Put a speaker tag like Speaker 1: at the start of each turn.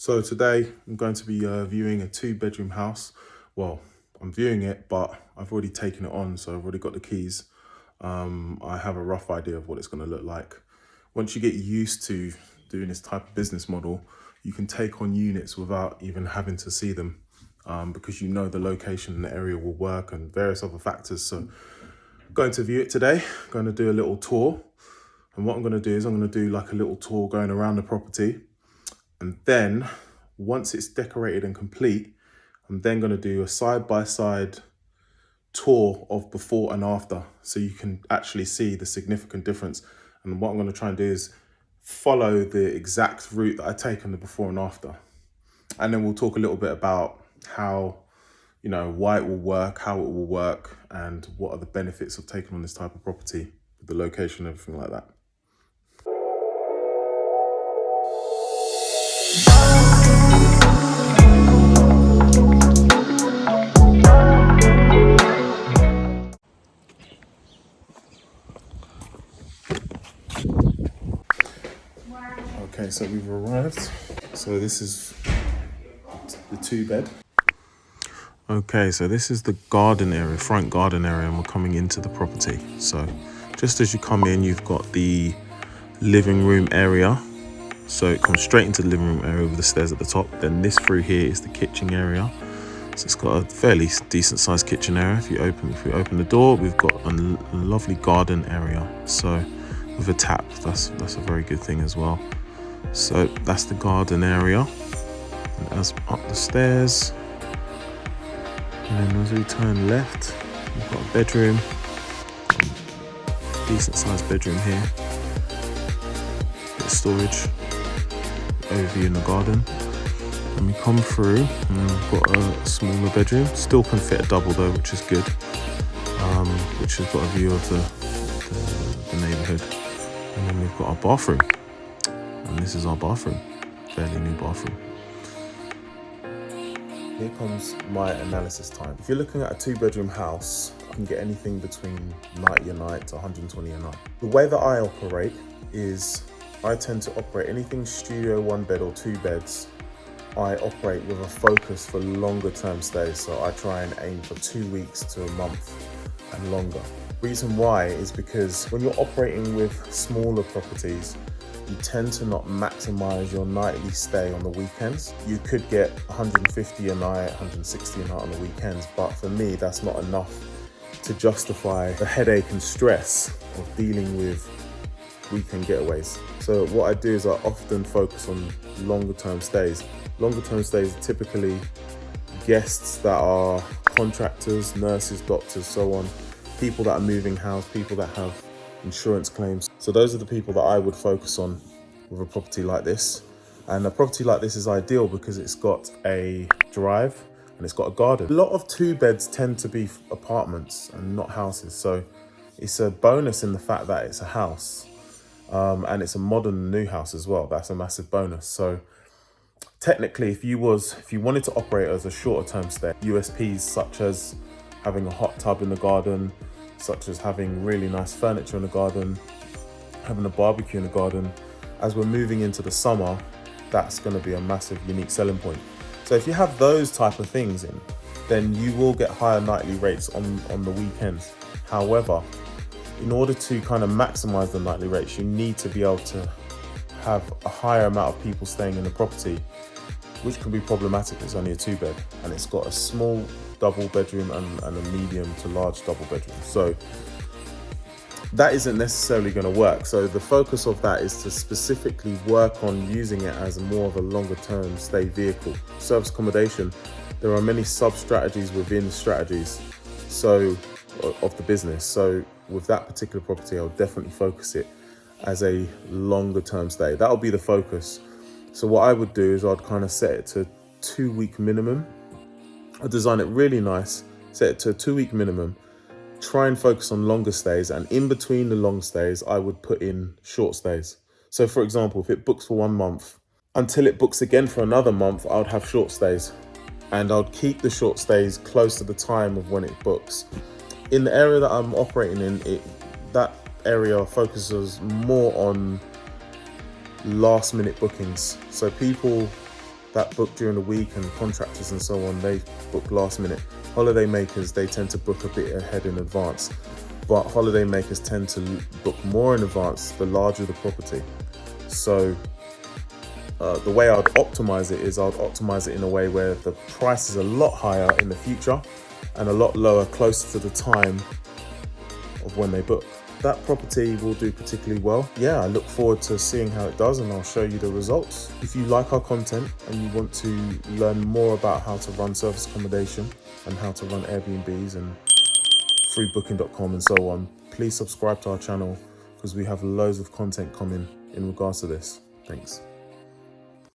Speaker 1: So today I'm going to be viewing a 2-bedroom house. Well, I'm viewing it, but I've already taken it on, so I've already got the keys. I have a rough idea of what it's going to look like. Once you get used to doing this type of business model, you can take on units without even having to see them, because you know the location and the area will work and various other factors. So I'm going to view it today. I'm going to do a little tour. And what I'm going to do is I'm going to do like a little tour going around the property. And then once it's decorated and complete, I'm then going to do a side-by-side tour of before and after, so you can actually see the significant difference. And what I'm going to try and do is follow the exact route that I take on the before and after. And then we'll talk a little bit about how, why it will work, how it will work, and what are the benefits of taking on this type of property, the location, everything like that. Okay, so we've arrived. So this is the 2-bed. Okay, so this is the garden area, front garden area, and we're coming into the property. So just as you come in, you've got the living room area. So it comes straight into the living room area with the stairs at the top. Then this through here is the kitchen area. So it's got a fairly decent sized kitchen area. If we open the door, we've got a lovely garden area. So with a tap, that's a very good thing as well. So that's the garden area. And as up the stairs, and then as we turn left, we've got a bedroom, decent sized bedroom here, bit of storage, overview in the garden. And we come through and we've got a smaller bedroom, still can fit a double though, which is good, which has got a view of the neighbourhood. And then we've got our bathroom, and this is our bathroom, fairly new bathroom. Here comes my analysis time. If you're looking at a 2-bedroom house, you can get anything between 90 a night to 120 a night. The way that I operate is I tend to operate anything studio 1 bed or 2 beds. I operate with a focus for longer term stays. So I try and aim for 2 weeks to a month and longer. Reason why is because when you're operating with smaller properties, you tend to not maximize your nightly stay on the weekends. You could get 150 a night, 160 a night on the weekends, but for me, that's not enough to justify the headache and stress of dealing with weekend getaways. So what I do is I often focus on longer term stays. Longer term stays are typically guests that are contractors, nurses, doctors, so on, people that are moving house, people that have insurance claims. So those are the people that I would focus on with a property like this. And a property like this is ideal because it's got a drive and it's got a garden. A lot of 2 beds tend to be apartments and not houses. So it's a bonus in the fact that it's a house, and it's a modern new house as well. That's a massive bonus. So technically, if you wanted to operate as a shorter term stay, USPs such as having a hot tub in the garden, such as having really nice furniture in the garden, having a barbecue in the garden. As we're moving into the summer, that's going to be a massive unique selling point. So if you have those type of things in, then you will get higher nightly rates on the weekends. However, in order to kind of maximize the nightly rates, you need to be able to have a higher amount of people staying in the property, which can be problematic. It's only a 2-bed and it's got a small double bedroom and a medium to large double bedroom. So that isn't necessarily going to work. So the focus of that is to specifically work on using it as more of a longer term stay vehicle. Service accommodation, there are many sub strategies within strategies of the business. So with that particular property, I'll definitely focus it as a longer term stay. That'll be the focus. So what I would do is I'd kind of set it to 2-week minimum. I design it really nice, set it to a 2-week minimum, try and focus on longer stays, and in between the long stays, I would put in short stays. So for example, if it books for 1 month, until it books again for another month, I would have short stays. And I would keep the short stays close to the time of when it books. In the area that I'm operating in, that area focuses more on last minute bookings. So people that book during the week, and contractors and so on, they book last minute. Holiday makers, they tend to book a bit ahead in advance, but holiday makers tend to book more in advance the larger the property. So the way I'd optimize it is I'd optimize it in a way where the price is a lot higher in the future and a lot lower closer to the time of when they book. That property will do particularly well. Yeah, I look forward to seeing how it does, and I'll show you the results. If you like our content and you want to learn more about how to run service accommodation and how to run Airbnbs and freebooking.com and so on, please subscribe to our channel, because we have loads of content coming in regards to this. Thanks.